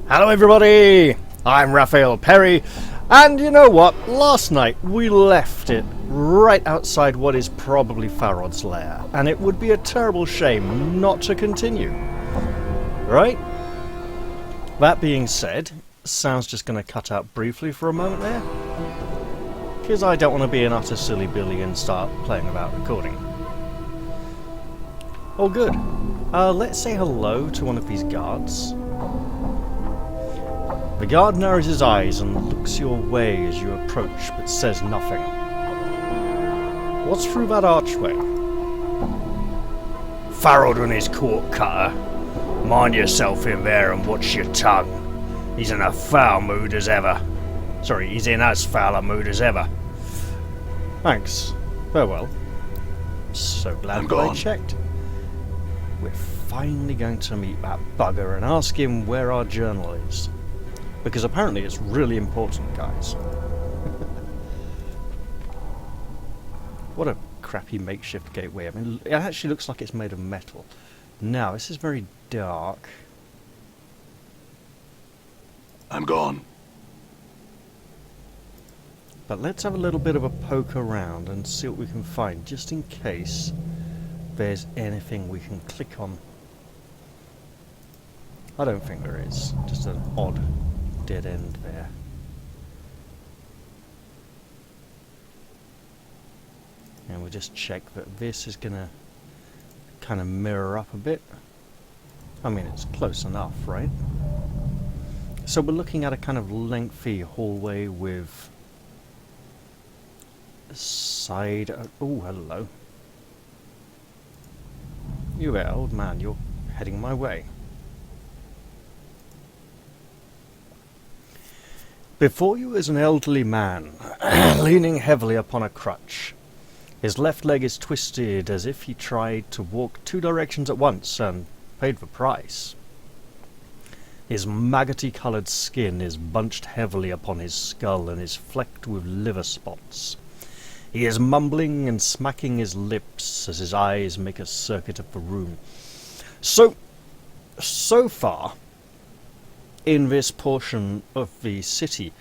Hello everybody, I'm Raphael Perry, and you know what, last night we left it right outside what is probably Pharod's lair, and it would be a terrible shame not to continue, right? That being said, sound's just going to cut out briefly for a moment there, because I don't want to be an utter silly billy and start playing without recording. Oh good, let's say hello to one of these guards. The guard narrows his eyes and looks your way as you approach, but says nothing. What's through that archway? Pharod and his court cutter. Mind yourself in there and watch your tongue. He's in a foul mood as ever. Sorry, he's in as foul a mood as ever. Thanks. Farewell. So glad that I checked. We're finally going to meet that bugger and ask him where our journal is. Because apparently it's really important, guys. What a crappy makeshift gateway. I mean, it actually looks like it's made of metal. Now, this is very dark. I'm gone. But let's have a little bit of a poke around and see what we can find, just in case there's anything we can click on. I don't think there is. Just an odd dead end there. And we'll just check that this is gonna kind of mirror up a bit. I mean, it's close enough, right? So we're looking at a kind of lengthy hallway with side... oh, hello. You there, old man, you're heading my way. Before you is an elderly man, leaning heavily upon a crutch. His left leg is twisted as if he tried to walk two directions at once and paid the price. His maggoty-coloured skin is bunched heavily upon his skull and is flecked with liver spots. He is mumbling and smacking his lips as his eyes make a circuit of the room. So far, in this portion of the city,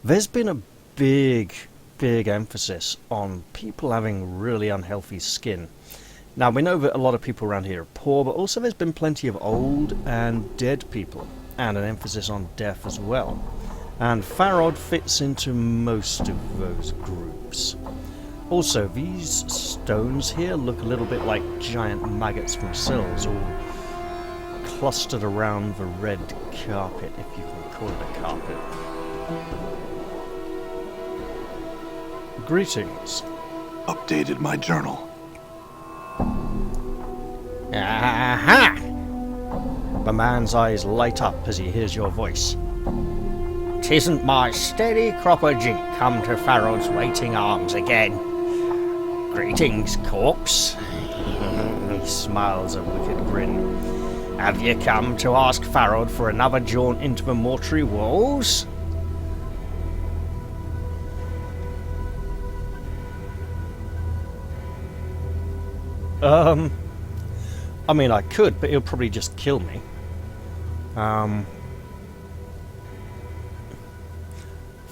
there's been a big emphasis on people having really unhealthy skin. Now, we know that a lot of people around here are poor, but also there's been plenty of old and dead people, and an emphasis on death as well. And Pharod fits into most of those groups. Also, these stones here look a little bit like giant maggots themselves, all clustered around the red carpet, if you can call it a carpet. Greetings. Updated my journal. Aha! The man's eyes light up as he hears your voice. "'Tisn't my steady cropper jink come to Pharod's waiting arms again. Greetings, corpse." He smiles a wicked grin. "Have you come to ask Pharod for another jaunt into the mortuary walls?" I mean, I could, but he'll probably just kill me.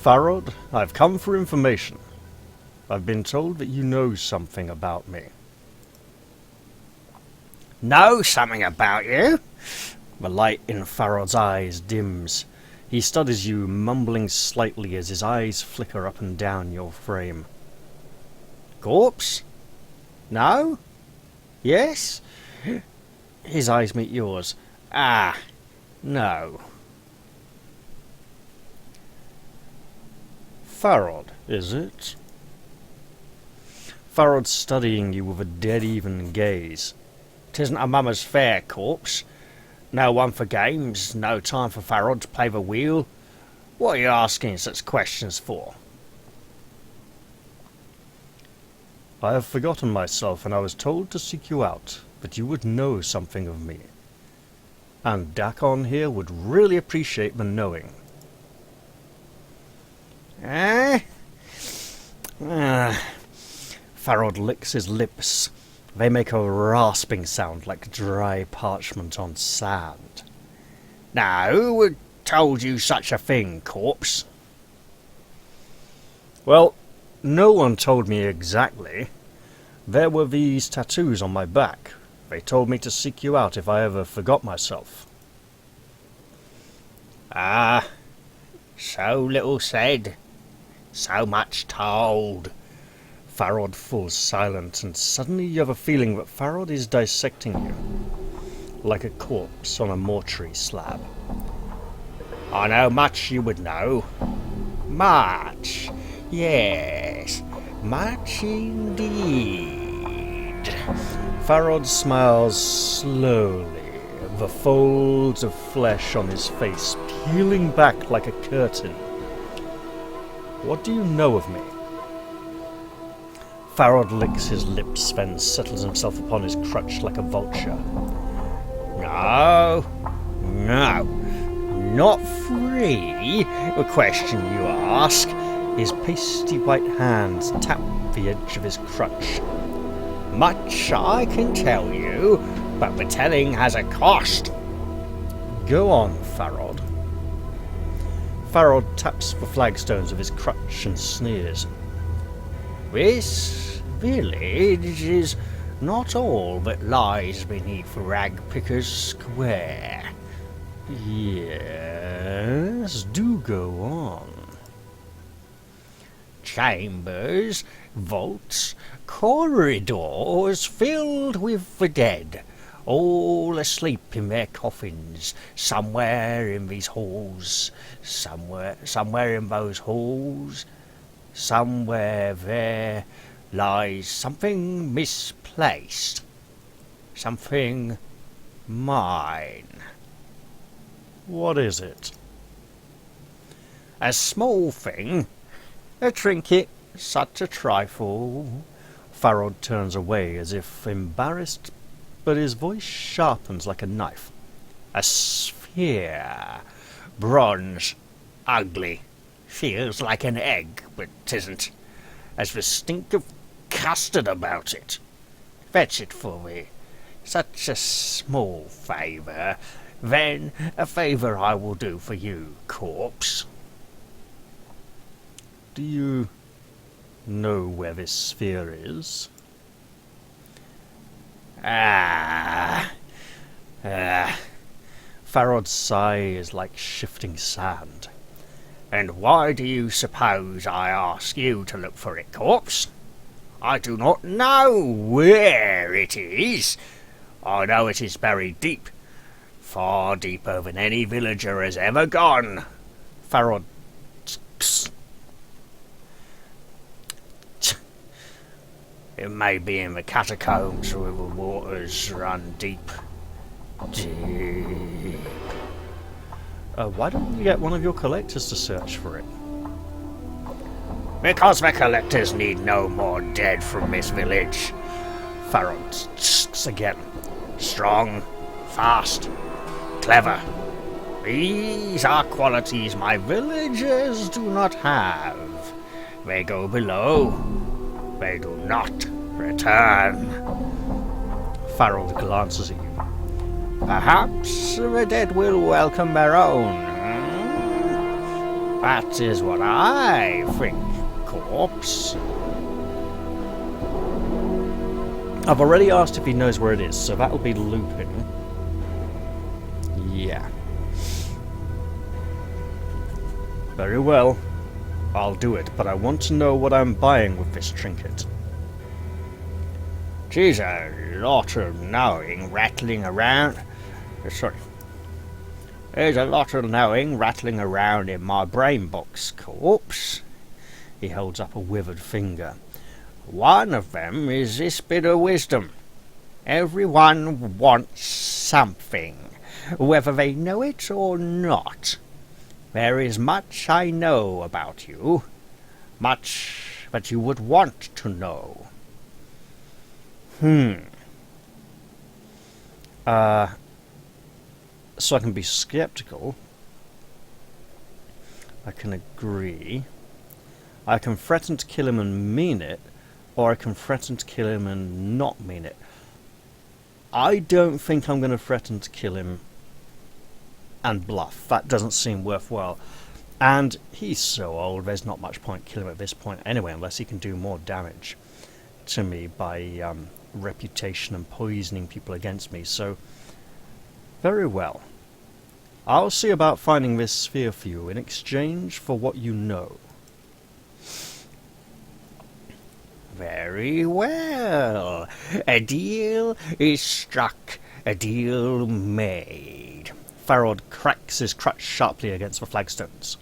Pharod, I've come for information. I've been told that you know something about me. "Know something about you?" The light in Pharod's eyes dims. He studies you, mumbling slightly as his eyes flicker up and down your frame. "Corpse? No? Yes?" His eyes meet yours. "Ah, no." Pharod, is it? Pharod's studying you with a dead-even gaze. "'Tisn't a mummer's fair, corpse. No one for games, no time for Pharod to play the wheel. What are you asking such questions for?" I have forgotten myself, and I was told to seek you out, but you would know something of me. And dak'kon here would really appreciate the knowing. Eh? Pharod licks his lips. They make a rasping sound like dry parchment on sand. "No, told you such a thing, corpse? Well, no one told me exactly. There were these tattoos on my back. They told me to seek you out if I ever forgot myself. Ah, so little said, so much told. Pharod falls silent, and suddenly you have a feeling that Pharod is dissecting you, like a corpse on a mortuary slab. I know much you would know. Much. Yes, much indeed. Pharod smiles slowly, the folds of flesh on his face peeling back like a curtain. What do you know of me? Pharod licks his lips, then settles himself upon his crutch like a vulture. No, no, not free. The question you ask. His pasty white hands tap the edge of his crutch. Much I can tell you, but the telling has a cost. Go on, Pharod. Pharod taps the flagstones of his crutch and sneers. This village is not all that lies beneath Ragpicker's Square. Yes, do go on. Chambers, vaults, corridors filled with the dead, all asleep in their coffins, somewhere in these halls, somewhere in those halls, somewhere there lies something misplaced, something mine. What is it? A small thing. A trinket, such a trifle. Pharod turns away as if embarrassed, but his voice sharpens like a knife. A sphere. Bronze. Ugly. Feels like an egg, but 'tisn't. Has the stink of custard about it. Fetch it for me. Such a small favour. Then a favour I will do for you, corpse. Do you know where this sphere is? Pharod's sigh is like shifting sand. And why do you suppose I ask you to look for it, corpse? I do not know where it is. I know it is buried deep, far deeper than any villager has ever gone. Pharod. It may be in the catacombs where the waters run deep. Deep. Why don't you get one of your collectors to search for it? Because the collectors need no more dead from this village. Pharod again. Strong, fast, clever. These are qualities my villagers do not have. They go below. They do not return. Pharod glances at you. Perhaps the dead will welcome their own. That is what I think, corpse. I've already asked if he knows where it is, so that'll be looping. Yeah. Very well. I'll do it, but I want to know what I'm buying with this trinket. Geez, a lot of knowing rattling around. Sorry. There's a lot of knowing rattling around in my brain box, corpse. He holds up a withered finger. One of them is this bit of wisdom. Everyone wants something, whether they know it or not. There is much I know about you, much that you would want to know. So I can be skeptical. I can agree. I can threaten to kill him and mean it, or I can threaten to kill him and not mean it. I don't think I'm going to threaten to kill him and bluff. That doesn't seem worthwhile. And he's so old, there's not much point killing him at this point anyway, unless he can do more damage to me by reputation and poisoning people against me. So, very well. I'll see about finding this sphere for you in exchange for what you know. Very well. A deal is struck. A deal made. Pharod cracks his crutch sharply against the flagstones.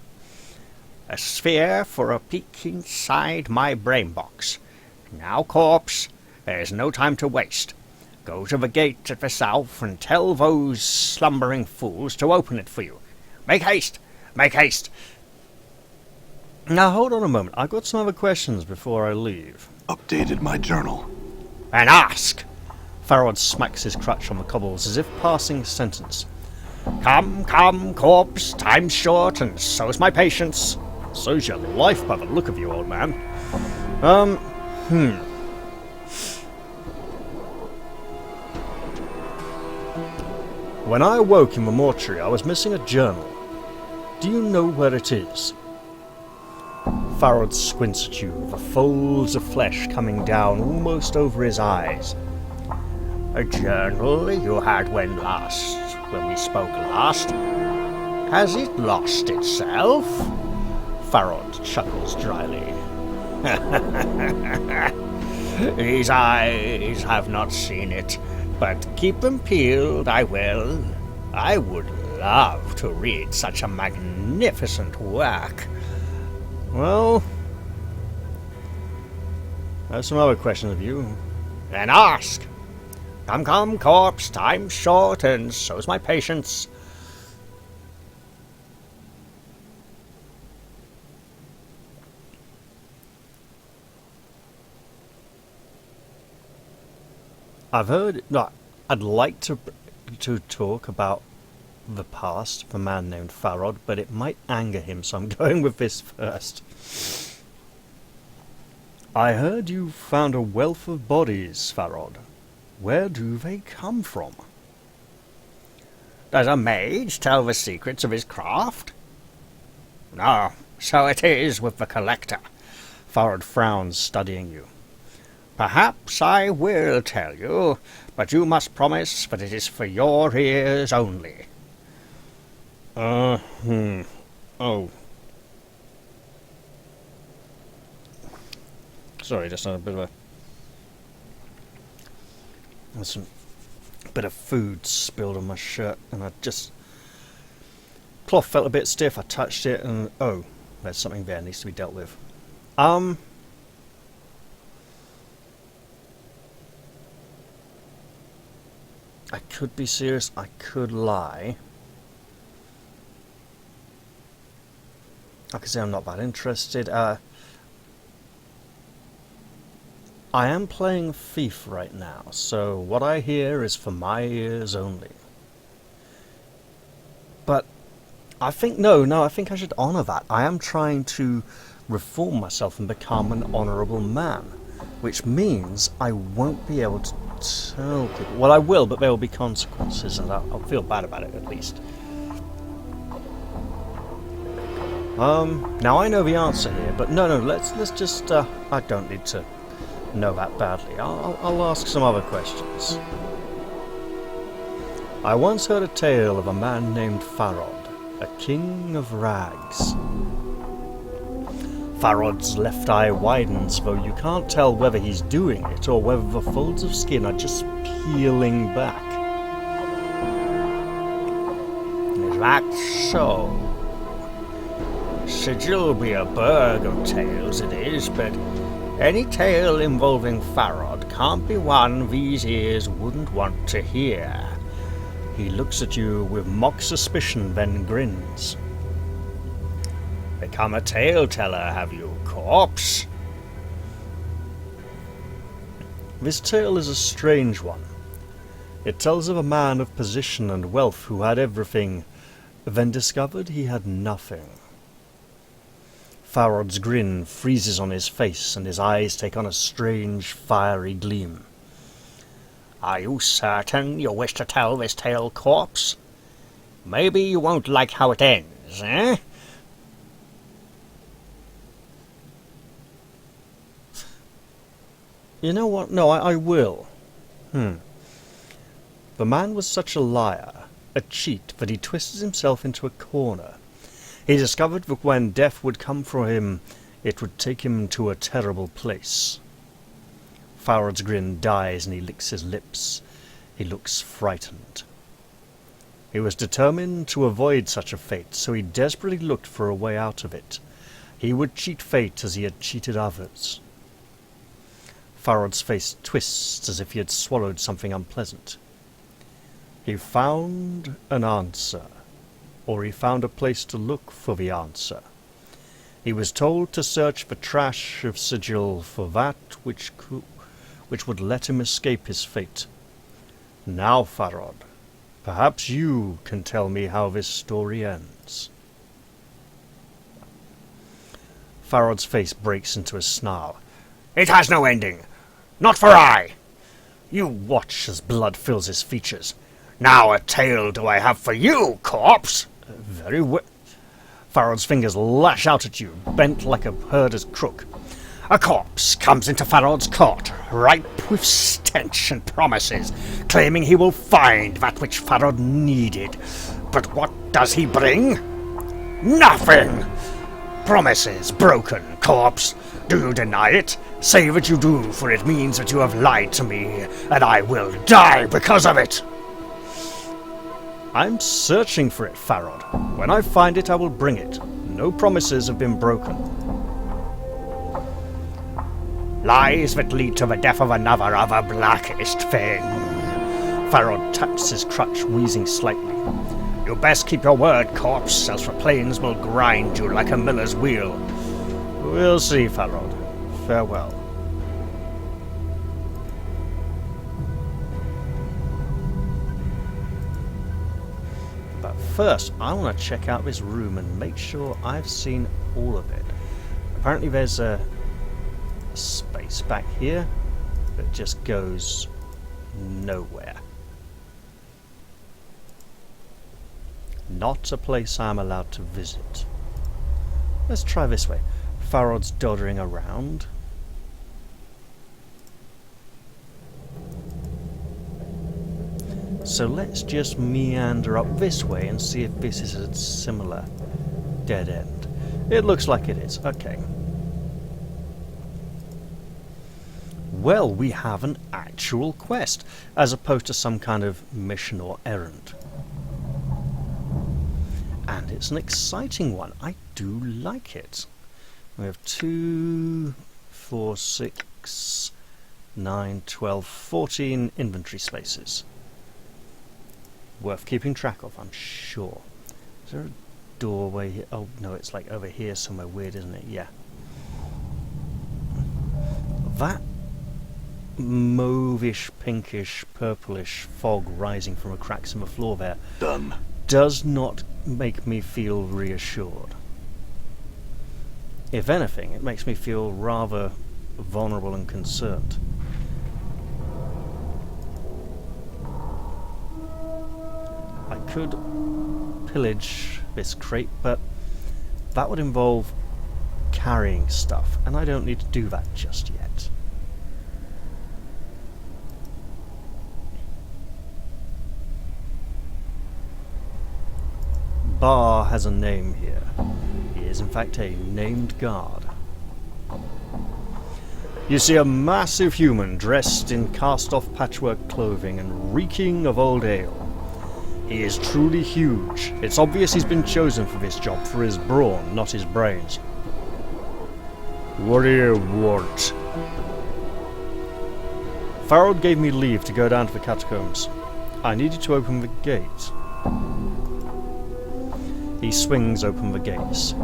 A sphere for a peek inside my brain box. Now, corpse, there's no time to waste. Go to the gate at the south and tell those slumbering fools to open it for you. Make haste! Make haste! Now hold on a moment, I've got some other questions before I leave. Updated my journal. And ask! Pharod smacks his crutch on the cobbles as if passing a sentence. Come, come, corpse, time's short and so's my patience. So's your life by the look of you, old man. When I awoke in the mortuary, I was missing a journal. Do you know where it is? Pharod squints at you, the folds of flesh coming down almost over his eyes. A journal you had when we spoke last. Has it lost itself? Pharod chuckles dryly. These eyes have not seen it, but keep them peeled, I will. I would love to read such a magnificent work. Well, I have some other questions of you. Then ask. Come, come, corpse, time's short, and so's my patience. I've heard. No, I'd like to talk about the past of a man named Pharod, but it might anger him, so I'm going with this first. I heard you found a wealth of bodies, Pharod. Where do they come from? Does a mage tell the secrets of his craft? No, so it is with the collector. Pharod frowns, studying you. Perhaps I will tell you, but you must promise that it is for your ears only. Oh. Sorry, just a bit of a... There's some bit of food spilled on my shirt, and I just... Cloth felt a bit stiff, I touched it, and... Oh, there's something there that needs to be dealt with. I could be serious, I could lie. I could say I'm not that interested. I am playing Thief right now, so what I hear is for my ears only. But I think, I think I should honour that. I am trying to reform myself and become an honourable man, which means I won't be able to tell people. Well, I will, but there will be consequences, and I'll feel bad about it at least. Now I know the answer here, but no, let's just, I don't need to know that badly. I'll ask some other questions. I once heard a tale of a man named Pharod, a king of rags. Pharod's left eye widens, though you can't tell whether he's doing it or whether the folds of skin are just peeling back. Is that so? Sigil be a burg of tales it is, but any tale involving Pharod can't be one these ears wouldn't want to hear. He looks at you with mock suspicion, then grins. Become a tale-teller, have you, corpse? This tale is a strange one. It tells of a man of position and wealth who had everything, then discovered he had nothing. Pharod's grin freezes on his face, and his eyes take on a strange, fiery gleam. Are you certain you wish to tell this tale, corpse? Maybe you won't like how it ends, eh? You know what? No, I will. The man was such a liar, a cheat, that he twisted himself into a corner. He discovered that when death would come for him, it would take him to a terrible place. Pharod's grin dies and he licks his lips. He looks frightened. He was determined to avoid such a fate, so he desperately looked for a way out of it. He would cheat fate as he had cheated others. Pharod's face twists as if he had swallowed something unpleasant. He found an answer, or he found a place to look for the answer. He was told to search the trash of sigil for that which would let him escape his fate. Now, Pharod, perhaps you can tell me how this story ends. Pharod's face breaks into a snarl. It has no ending. Not for I. You watch as blood fills his features. Now a tale do I have for you, corpse. Very well. Pharod's fingers lash out at you, bent like a herder's crook. A corpse comes into Pharod's court, ripe with stench and promises, claiming he will find that which Pharod needed. But what does he bring? Nothing! Promises broken, corpse. Do you deny it? Say that you do, for it means that you have lied to me, and I will die because of it! I'm searching for it, Pharod. When I find it, I will bring it. No promises have been broken. Lies that lead to the death of another are the blackest thing. Pharod taps his crutch, wheezing slightly. You best keep your word, corpse, else the plains will grind you like a miller's wheel. We'll see, Pharod. Farewell. But first, I want to check out this room and make sure I've seen all of it. Apparently there's a space back here that just goes nowhere. Not a place I'm allowed to visit. Let's try this way. Pharod's doddering around. So let's just meander up this way and see if this is a similar dead end. It looks like it is. Okay. Well, we have an actual quest, as opposed to some kind of mission or errand. And it's an exciting one. I do like it. We have 2, 4, 6, 9, 12, 14 inventory spaces. Worth keeping track of, I'm sure. Is there a doorway here? Oh, no, it's like over here somewhere weird, isn't it? Yeah. That mauvish, pinkish, purplish fog rising from the cracks in the floor there Done. does not make me feel reassured. If anything, it makes me feel rather vulnerable and concerned. I could pillage this crate, but that would involve carrying stuff, and I don't need to do that just yet. Bar has a name here. He is in fact a named guard. You see a massive human dressed in cast-off patchwork clothing and reeking of old ale. He is truly huge. It's obvious he's been chosen for this job for his brawn, not his brains. What do you want? Pharod gave me leave to go down to the catacombs. I needed to open the gate. He swings open the gates.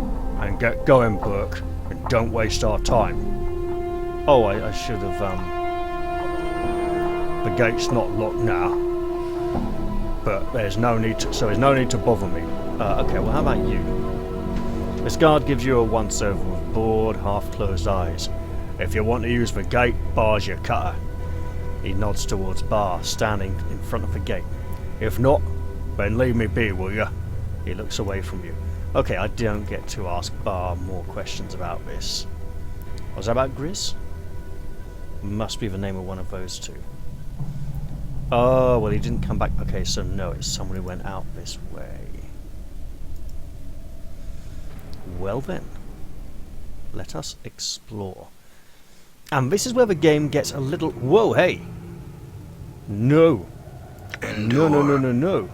And get going, Burke, and don't waste our time. Oh, I should have, The gate's not locked now. But there's no need to bother me. Okay, well how about you? This guard gives you a once-over with bored, half-closed eyes. If you want to use the gate, bar's your cutter. He nods towards Bar, standing in front of the gate. If not, Ben, leave me be, will ya? He looks away from you. Okay, I don't get to ask Bar more questions about this. Was that about Grizz? Must be the name of one of those two. Oh, well, he didn't come back. Okay, so no, it's someone who went out this way. Well then, let us explore. And this is where the game gets a little... Whoa, hey! No! Endure. No.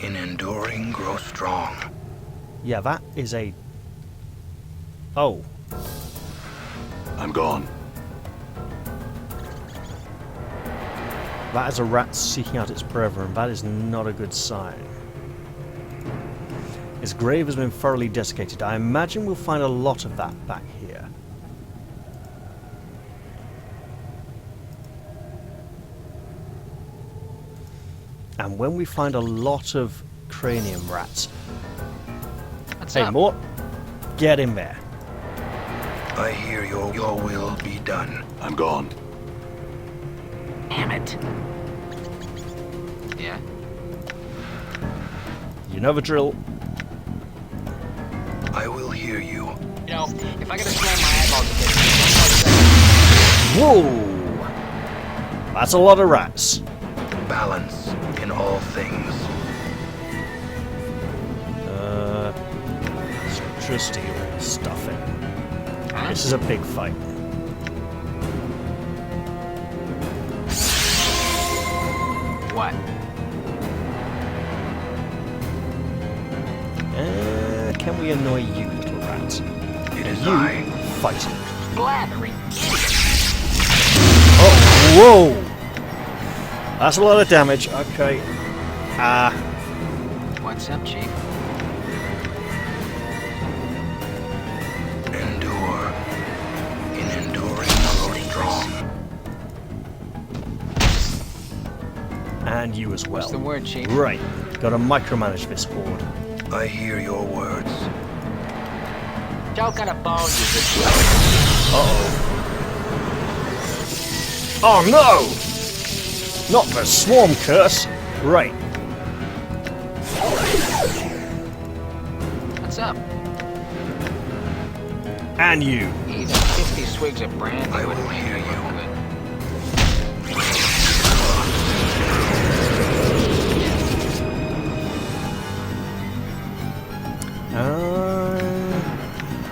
In enduring, grow strong. Yeah, that is a... Oh. I'm gone. That is a rat seeking out its brethren. That is not a good sign. Its grave has been thoroughly desiccated. I imagine we'll find a lot of that back here. And when we find a lot of cranium rats... What's Hey, up? Mort, get in there. I hear your will be done. I'm gone. Damn it. Yeah? You know the drill. I will hear you. You know, if I gotta slam my eyeballs a bit, Whoa! That's a lot of rats. Balance in all things. Just steal stuff in. huh? This is a big fight. What? Can we annoy you, little rat? It is You I. fight him. Blathering. Oh, whoa! That's a lot of damage. Okay. What's up, Chief? Endure. In enduring, grow strong. And you as well. What's the word, Chief? Right. Gotta micromanage this horde. I hear your words. What kind of bones is this? Oh no! Not the swarm curse! Right. What's up? And you. Even 50 swigs of brandy I will wouldn't hear make me you. look good.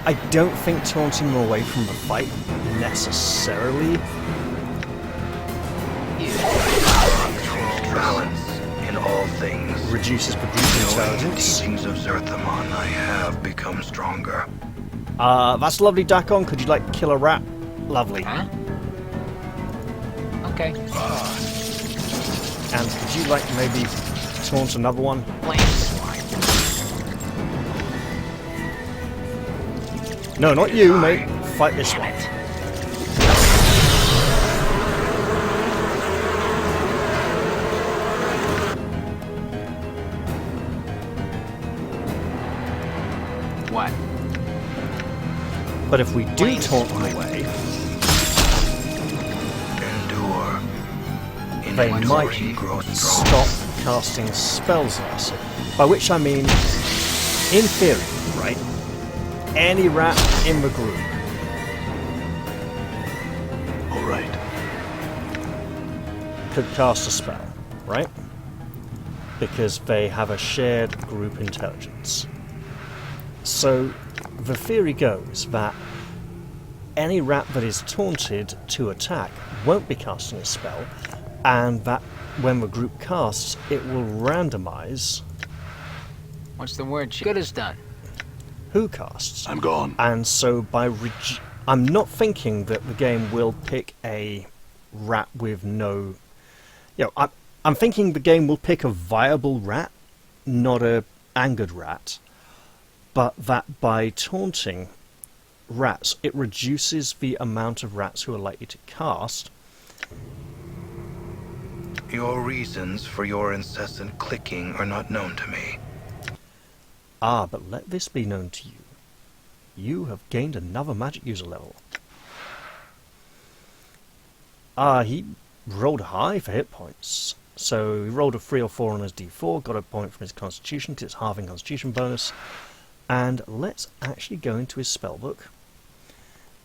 I don't think taunting them away from the fight necessarily. Balance in all things. Reduces the group Knowing the intelligence. teachings of Zerthamon, I have become stronger. That's lovely, dak'kon. Could you like kill a rat? Lovely. Huh? Okay. And could you like maybe taunt another one? Flame swine. No, not you, mate. Fight this Damn one. it. What? But if we do Flame taunt them swine. away, Endure. In they enduring, might grow strong. stop casting spells on us. By which I mean, in theory, right? Any rat in the group All right. could cast a spell, right? Because they have a shared group intelligence. So the theory goes that any rat that is taunted to attack won't be casting a spell, and that when the group casts, it will randomize What's the word? Chief? Good as done. who casts. I'm gone. And so I'm not thinking that the game will pick a rat with no... I'm thinking the game will pick a viable rat, not a angered rat. But that by taunting rats, it reduces the amount of rats who are likely to cast. Your reasons for your incessant clicking are not known to me. But let this be known to you. You have gained another magic user level. He rolled high for hit points. So he rolled a 3 or 4 on his d4, got a point from his constitution because it's halving constitution bonus. And let's actually go into his spellbook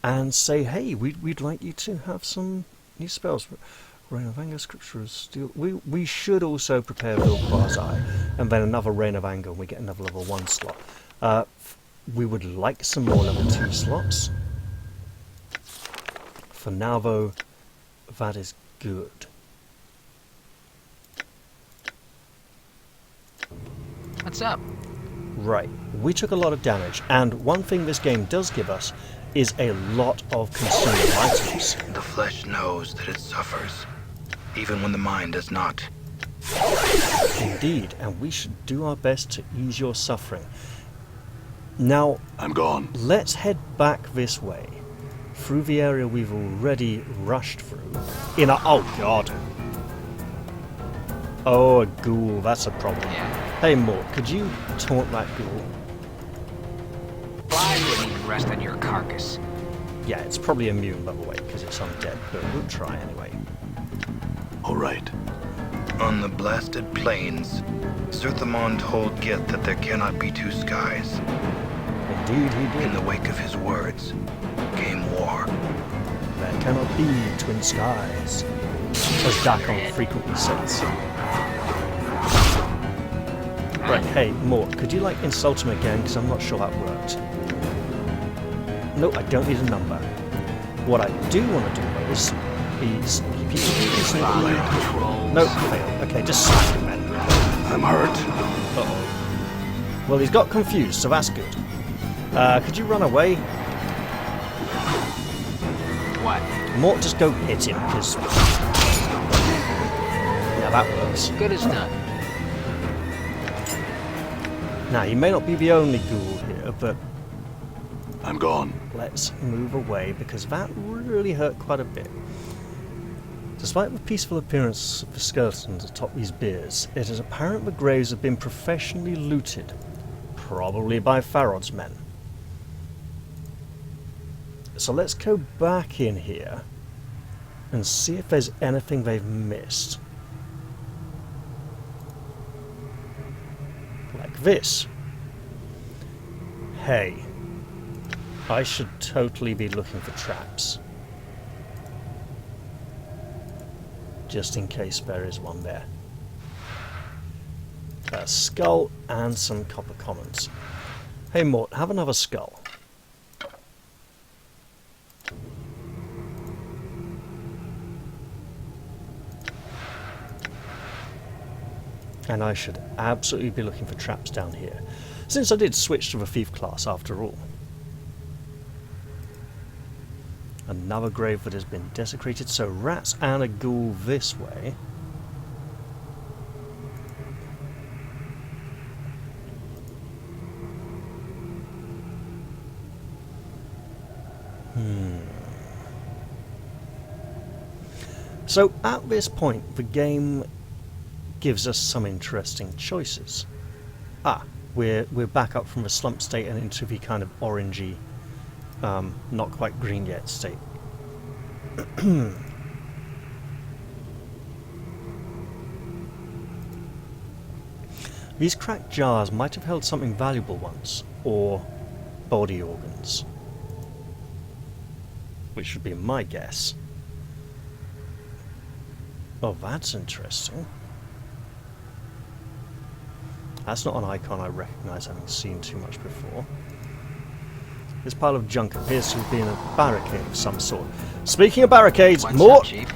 and say, hey, we'd like you to have some new spells. Rain of Anger, Scripture of Steel. We should also prepare Will Quasi, and then another Rain of Anger, and we get another level 1 slot. We would like some more level 2 slots. For now, though, that is good. What's up? Right, we took a lot of damage, and one thing this game does give us is a lot of consumable items. The flesh knows that it suffers, even when the mind does not. Indeed, and we should do our best to ease your suffering. Now, I'm gone. let's head back this way, through the area we've already rushed through. Oh god! Oh, a ghoul, that's a problem. Yeah. Hey Mort, could you taunt that ghoul? Flies wouldn't even rest on your carcass. Yeah, it's probably immune, by the way, because it's undead, but we'll try anyway. All right. On the blasted plains, Zerthamon told Gith that there cannot be two skies. Indeed he did. In the wake of his words came war. There cannot be twin skies, as dak'kon frequently says. Right, hey, Mort, could you, insult him again, because I'm not sure that worked. No, I don't need a number. What I do want to do, though, is no, fail. Okay, just slap him then. I'm hurt. Uh-oh. Well, he's got confused, so that's good. Could you run away? What? Mort, just go hit him, because... Yeah, that works. Good as done. Now, you may not be the only ghoul here, but I'm gone. let's move away, because that really hurt quite a bit. Despite the peaceful appearance of the skeletons atop these biers, it is apparent the graves have been professionally looted, probably by Pharod's men. So let's go back in here and see if there's anything they've missed. Like this. Hey, I should totally be looking for traps. Just in case there is one there. A skull and some copper commons. Hey Mort, have another skull. And I should absolutely be looking for traps down here, since I did switch to the thief class after all. Another grave that has been desecrated, so rats and a ghoul this way. So at this point, the game gives us some interesting choices. We're back up from the slump state and into the kind of orangey, not quite green yet state. These cracked jars might have held something valuable once, or body organs, which would be my guess. Oh, that's interesting. That's not an icon I recognise having seen too much before. This pile of junk appears to have been a barricade of some sort. Speaking of barricades, What's more... up, Chief?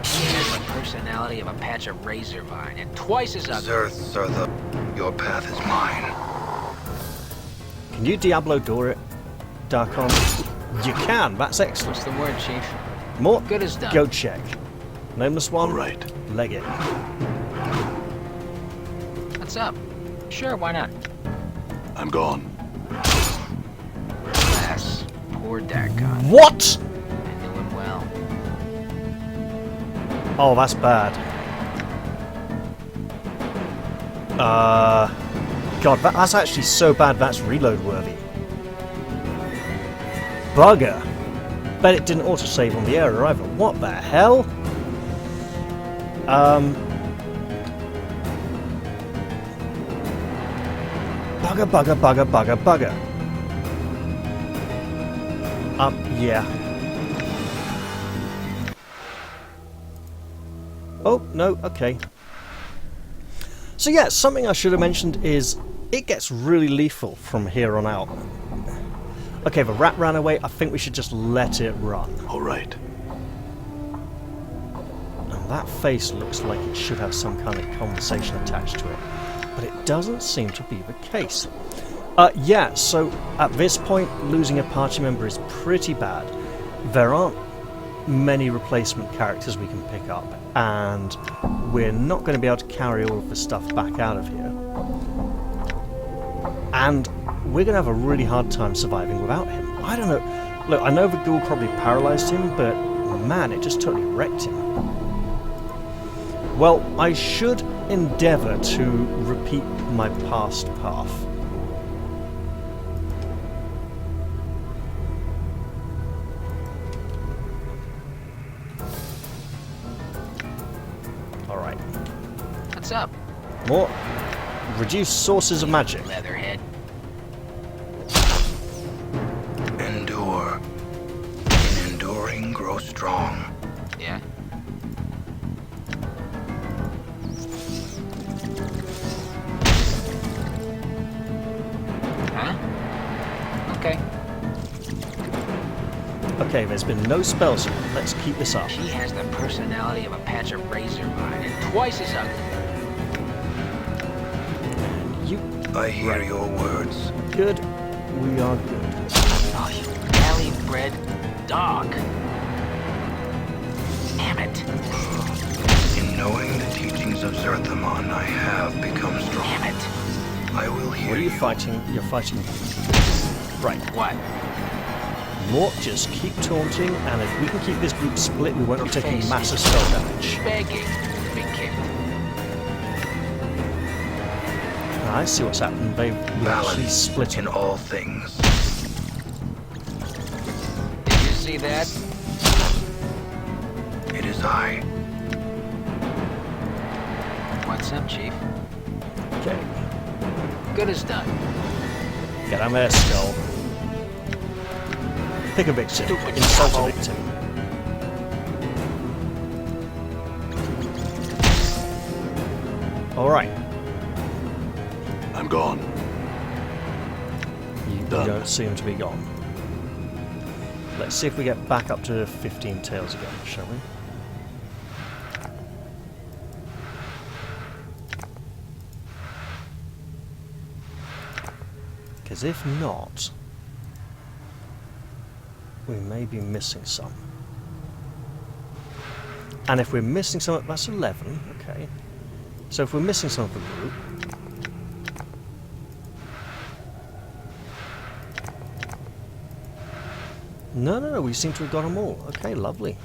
He has the personality of a patch of razor vine and twice as ugly. Zerth, your path is mine. Can you Diablo door it, dak'kon? You can, that's excellent. What's the word, Chief? More, Good as done. go check. Nameless one, All right. leg it. What's up? Sure, why not? I'm gone. Alas, poor dak'kon. What? I knew him well. Oh, that's bad. God, that's actually so bad that's reload worthy. Bugger. Bet it didn't autosave on the error either. What the hell? Bugger, bugger, bugger, bugger, bugger. Yeah. Oh, no, okay. So yeah, something I should have mentioned is it gets really lethal from here on out. Okay, the rat ran away. I think we should just let it run. All right. And that face looks like it should have some kind of conversation attached to it. But it doesn't seem to be the case. Yeah, so at this point, losing a party member is pretty bad. There aren't many replacement characters we can pick up, and we're not going to be able to carry all of the stuff back out of here. And we're going to have a really hard time surviving without him. I don't know. Look, I know the ghoul probably paralyzed him, but man, it just totally wrecked him. Well, I should endeavour to repeat my past path. Alright. What's up, More reduced sources of magic. Leatherhead? Endure. In enduring, grow strong. Yeah? Huh? Okay. Okay, there's been no spells yet. Let's keep this up. She has the personality of a patch of razor vine and twice as ugly. You I hear your words. good? We are good. Oh, you alley-bred dog. Damn it. In knowing the teachings of Zerthamon, I have become strong. Damn it. I will hear What are you you. fighting? You're fighting. Right. What? Mort, just keep taunting, and if we can keep this group split, we won't be Your taking face massive is spell damage. begging to be killed. I see what's happened. They've actually Balance split in him. all things. Did you see that? It is I. What's up, Chief? Okay. Good as done. Get on there, Skull. Pick a victim. Stupid Insult a shithole. victim. Alright. I'm gone. You Done. don't seem to be gone. Let's see if we get back up to 15 tails again, shall we? Because if not, we may be missing some. And if we're missing some, that's 11, okay. So if we're missing some of the group, no, we seem to have got them all. Okay, lovely.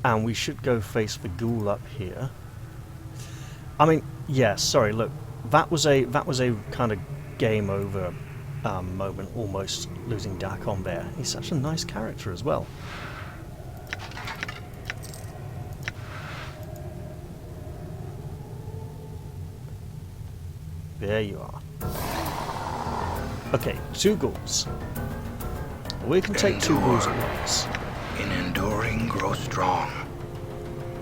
And we should go face the ghoul up here. I mean, yeah, sorry, look, that was a kind of game over moment, almost losing dak'kon there. He's such a nice character as well. There you are. Okay, 2 ghouls. We can take 2 ghouls at once. In enduring, grow strong.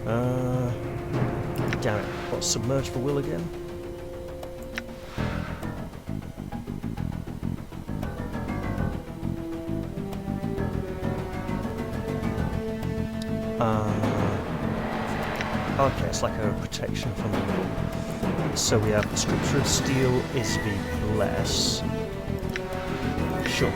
Damn it. What's submerge for will again? Okay, it's like a protection from the will. So we have the Scripture of Steel is the bless. Sure.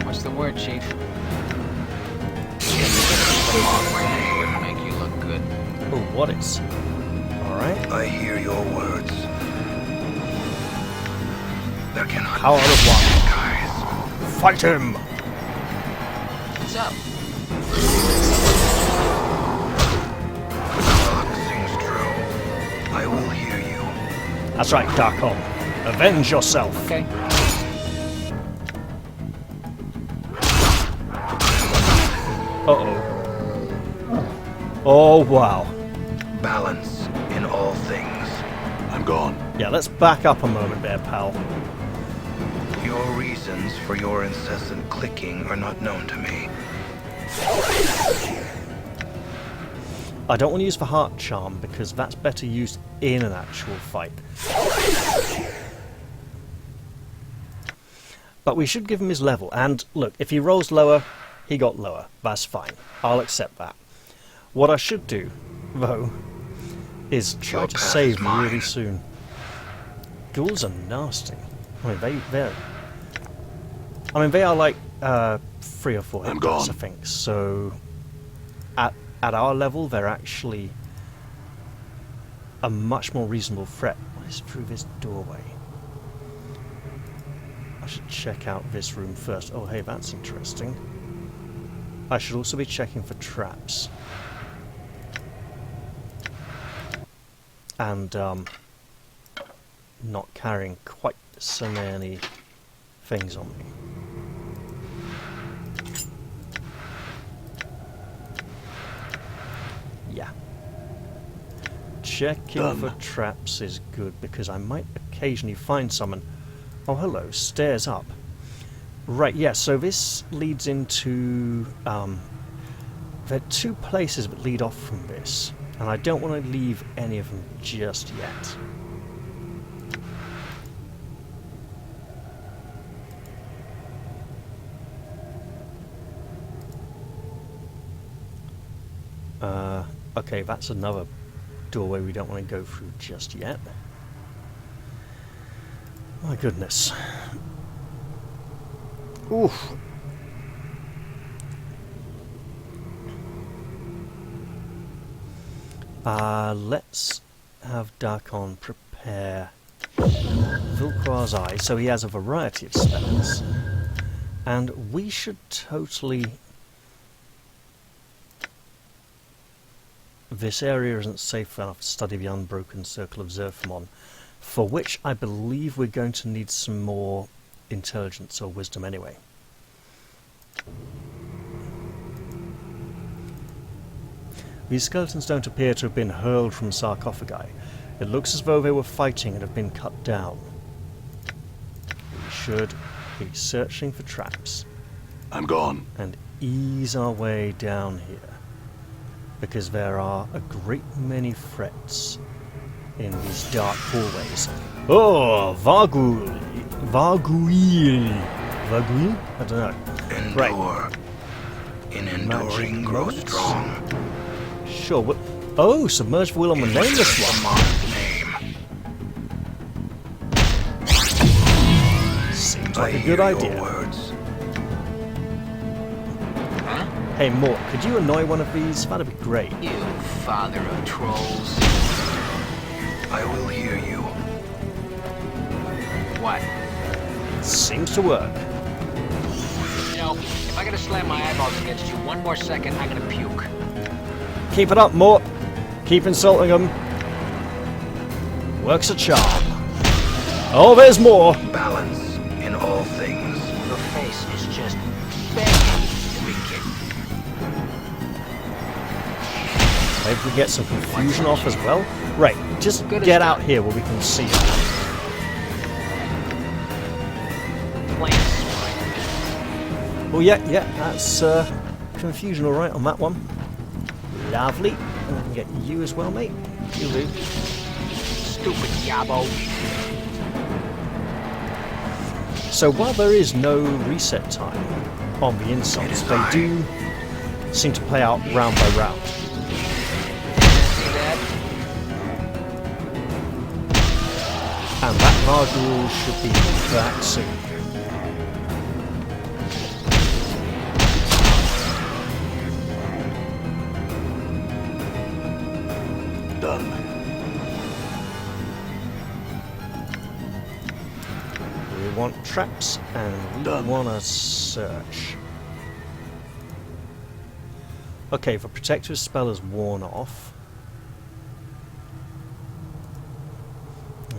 What's the word, Chief? The mark would make you look good. Oh, what is? Alright. I hear your words. There cannot Power be of one. skies. Fight him! What's up? The clock sings true. I will hear you. That's right, dak'kon. Avenge yourself. Okay. Uh-oh. Oh, wow. Balance in all things. I'm gone. Yeah, let's back up a moment there, pal. Your reasons for your incessant clicking are not known to me. I don't want to use for Heart Charm because that's better used in an actual fight. But we should give him his level. And look, if he rolls lower, he got lower. That's fine. I'll accept that. What I should do, though, is try Your to path is save mine. really soon. Ghouls are nasty. I mean, they are like 3 or 4 hit I'm points, I gone. think. So at our level, they're actually a much more reasonable threat. What is through this doorway? I should check out this room first. Oh, hey, that's interesting. I should also be checking for traps. And not carrying quite so many things on me. Yeah. Checking Done. for traps is good because I might occasionally find someone. Oh, hello, stairs up. Right, yeah, so this leads into... there are 2 places that lead off from this, and I don't want to leave any of them just yet. Okay, that's another doorway we don't want to go through just yet. My goodness. Oof. Let's have dak'kon prepare Vilquar's Eye, so he has a variety of spells. And we should totally... This area isn't safe enough to study the unbroken circle of Zerfamon, for which I believe we're going to need some more intelligence or wisdom anyway. These skeletons don't appear to have been hurled from sarcophagi. It looks as though they were fighting and have been cut down. We should be searching for traps I'm gone. and ease our way down here, because there are a great many threats in these dark hallways. Oh, Varguil. I don't know. Right. Endure. In enduring, Magic grow moments? strong. Sure. What? Oh, submerged will on the nameless one. Name. Seems I like a hear good your idea. words. Hey, Mort, could you annoy one of these? That'd be great. You father of trolls. I will hear you. What? Seems to work. You know, if I gotta slam my eyeballs against you one more second, I'm gonna puke. Keep it up, Mort. Keep insulting them. Works a charm. Oh, there's more. Balance in all things. Your face is just begging to be kicked. Maybe we get some confusion off as well. Right, just Good as get done. out here where we can see it. Plain swine. Oh yeah, that's confusion all right on that one. Lovely. And I can get you as well, mate. You'll do. Stupid yabo. So while there is no reset time on the insults, they do seem to play out round by round. See that? And that Vargul should be back soon. Done. We want traps and we Done. want to search. Okay, the protective spell is worn off.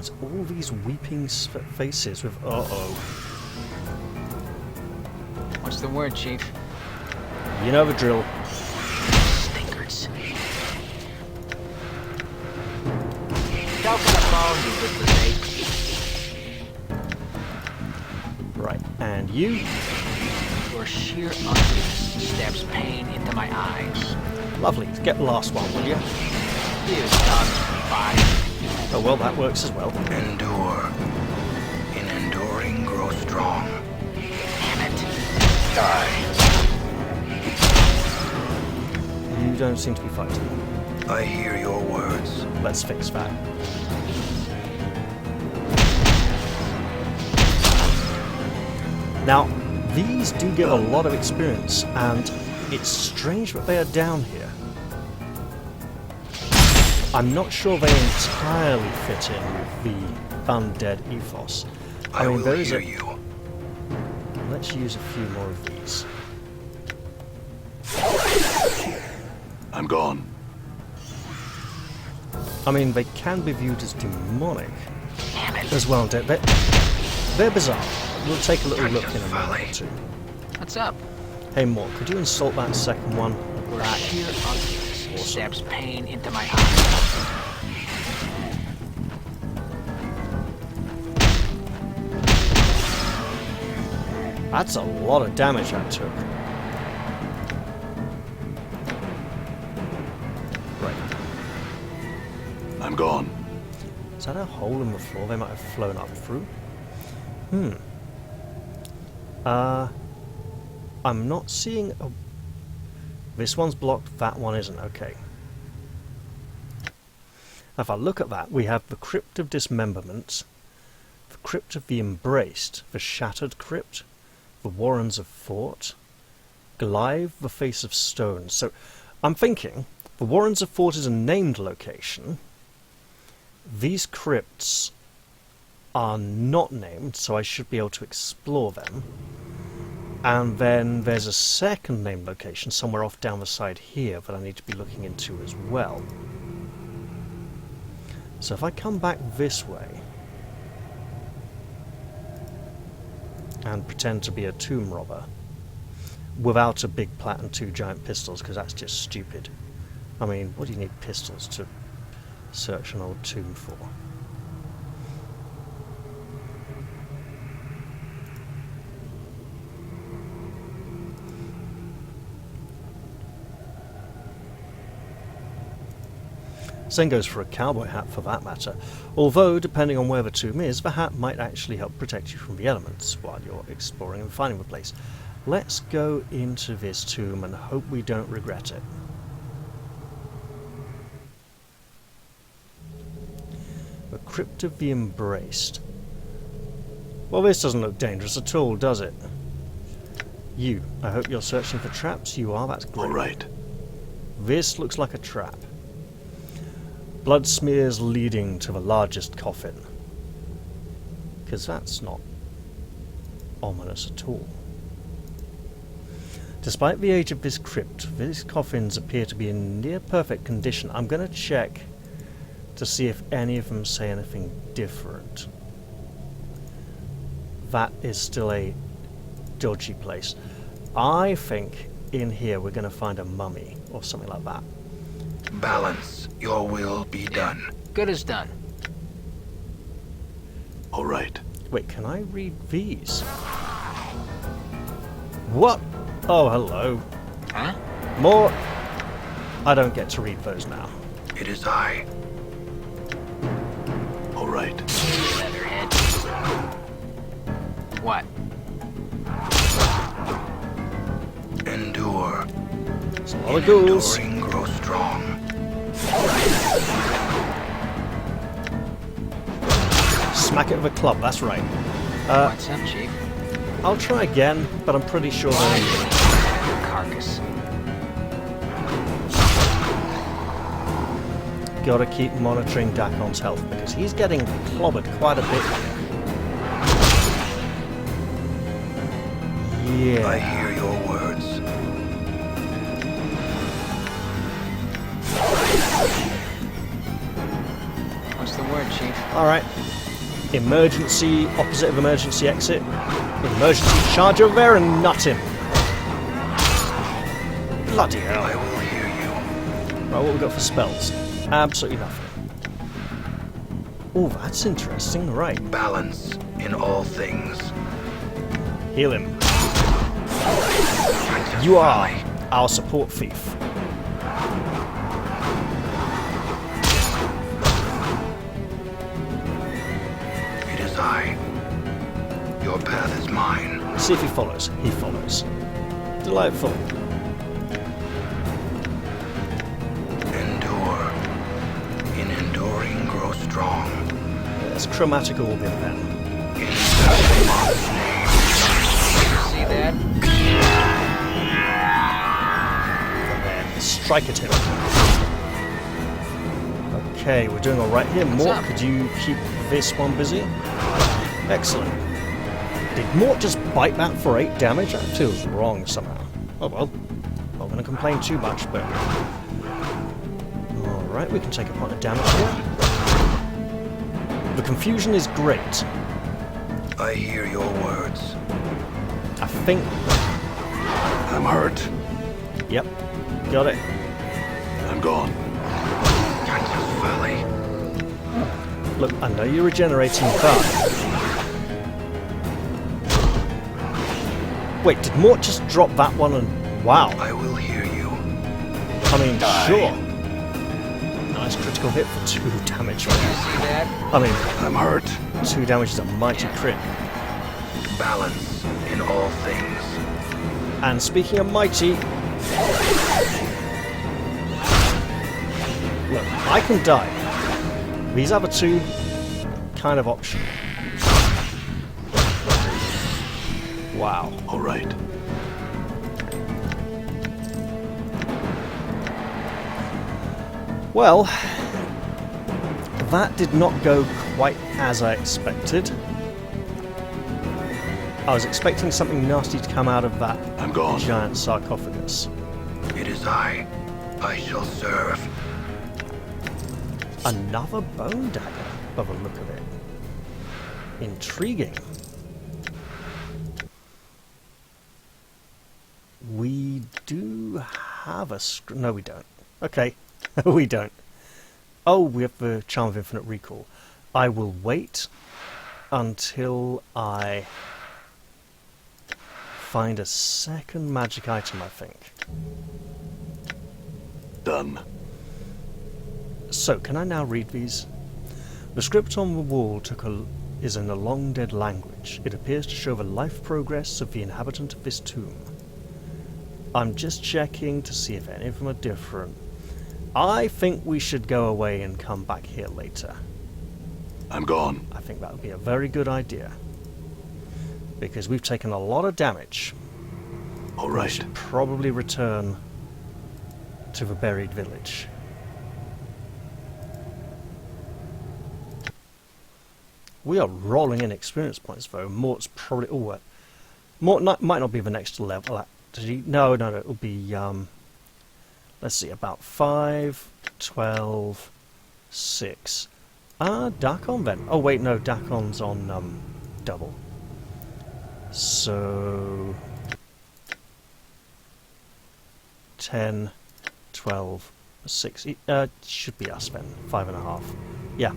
There's all these weeping faces with uh-oh. What's the word, Chief? You know the drill. Stinkers. Talk on the phone, you witless ape. Right, and you? Your sheer ugliness stabs pain into my eyes. Lovely. Get the last one, will you? You dog's body. Oh well, that works as well. Endure. In enduring, grow strong. Damn it. Die. You don't seem to be fighting. I hear your words. Let's fix that. Now, these do give a lot of experience, and it's strange that they are down here. I'm not sure they entirely fit in with the undead ethos. I mean, will there is hear a... you. Let's use a few more of these. I'm gone. I mean, they can be viewed as demonic Damn it. as well. They're bizarre. We'll take a little look in a moment or two. What's up? Hey, Mork, could you insult that second one? Your That. sheer ugliness Awesome. stabs pain into my eyes. That's a lot of damage I took. Right. I'm gone. Is that a hole in the floor they might have flown up through? I'm not seeing a... This one's blocked, that one isn't. Okay. If I look at that, we have the Crypt of Dismemberment, the Crypt of the Embraced, the Shattered Crypt, the Warrens of Thought, Golive, the Face of Stone. So, I'm thinking, the Warrens of Thought is a named location. These crypts are not named, so I should be able to explore them. And then there's a second named location somewhere off down the side here that I need to be looking into as well. So if I come back this way and pretend to be a tomb robber without a big plat and 2 giant pistols, because that's just stupid. I mean, what do you need pistols to search an old tomb for? Same goes for a cowboy hat for that matter, although depending on where the tomb is, the hat might actually help protect you from the elements while you're exploring and finding the place. Let's go into this tomb and hope we don't regret it. The Crypt of the Embraced. Well, this doesn't look dangerous at all, does it? You, I hope you're searching for traps. You are, that's great. All right. This looks like a trap. Blood smears leading to the largest coffin. Because that's not ominous at all. Despite the age of this crypt, these coffins appear to be in near perfect condition. I'm going to check to see if any of them say anything different. That is still a dodgy place. I think in here we're going to find a mummy or something like that. Balance. Your will be done. Good as done. All right. Wait, can I read these? What? Oh, hello. Huh? More. I don't get to read those now. It is I. All right. Leatherhead. What? Endure. It's a lot of ghouls. Enduring, grow strong. Smack it with a club, that's right. What's up, Chief? I'll try again, but I'm pretty sure they're... Carcass. Gotta keep monitoring dak'kon's health, because he's getting clobbered quite a bit here. I Yeah. hear your words. What's the word, Chief? Alright. Emergency, opposite of emergency exit. Emergency charge over there and nut him. Bloody hell. I will hear you. Right, what we got for spells? Absolutely nothing. Oh, that's interesting. Right. Balance in all things. Heal him. You are our support thief. It is I. Your path is mine. See if he follows. He follows. Delightful. Endure. In enduring, grow strong. Let's chromatic orb him then. In Zarthamond's name. See that? And then strike at him. Okay, we're doing alright here. Mort, up? could you keep this one busy? Excellent. Did Mort just bite that for 8 damage? That feels wrong somehow. Oh well. Not going to complain too much, but... Alright, we can take a point of damage here. The confusion is great. I hear your words. I think... I'm hurt. Yep. Got it. I'm gone. Kansas Valley. Look, I know you're regenerating, but... Wait, did Mort just drop that one and... Wow. I will hear you. I mean, sure. Nice critical hit for 2 damage. See that? I mean, I'm hurt. 2 damage is a mighty crit. Balance in all things. And speaking of mighty... Look, I can die. These other 2, kind of optional. Wow. All right. Well, that did not go quite as I expected. I was expecting something nasty to come out of that I'm gone. giant sarcophagus. It is I. I shall serve. Another bone dagger, by the look of it. Intriguing. We do have a... No, we don't. Okay. We don't. Oh, we have the Charm of Infinite Recall. I will wait until I find a second magic item, I think. Done. So, can I now read these? The script on the wall is in a long-dead language. It appears to show the life progress of the inhabitant of this tomb. I'm just checking to see if any of them are different. I think we should go away and come back here later. I'm gone. I think that would be a very good idea. Because we've taken a lot of damage. All We right. should probably return to the buried village. We are rolling in experience points though. Mort's probably... Oh, Mort might not be the next level. Did he? No, it'll be... let's see, about 5, 12, 6. dak'kon then. Oh wait, no, dak'kon's on double. So... 10, 12, 6. Should be us then. 5.5. Yeah.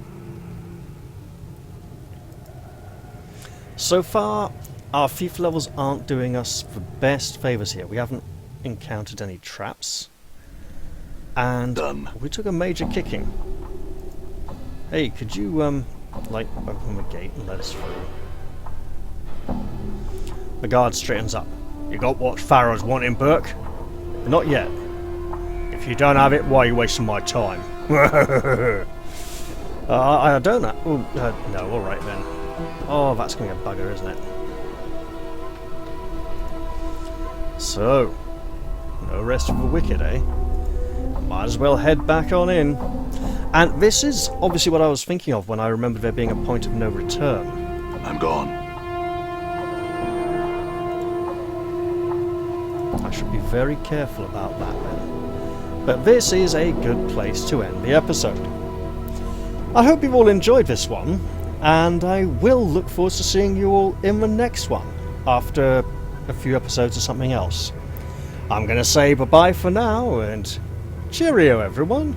So far, our thief levels aren't doing us the best favours here. We haven't encountered any traps. And Done. we took a major kicking. Hey, could you, like, open the gate and let us through? The guard straightens up. You got what Pharod's wanting, Burke? Not yet. If you don't have it, why are you wasting my time? I don't know. No, alright then. Oh, that's going to be a bugger, isn't it? So, no rest for the wicked, eh? Might as well head back on in. And this is obviously what I was thinking of when I remembered there being a point of no return. I'm gone. I should be very careful about that then. But this is a good place to end the episode. I hope you've all enjoyed this one, and I will look forward to seeing you all in the next one, after a few episodes or something else. I'm going to say bye-bye for now, and cheerio everyone!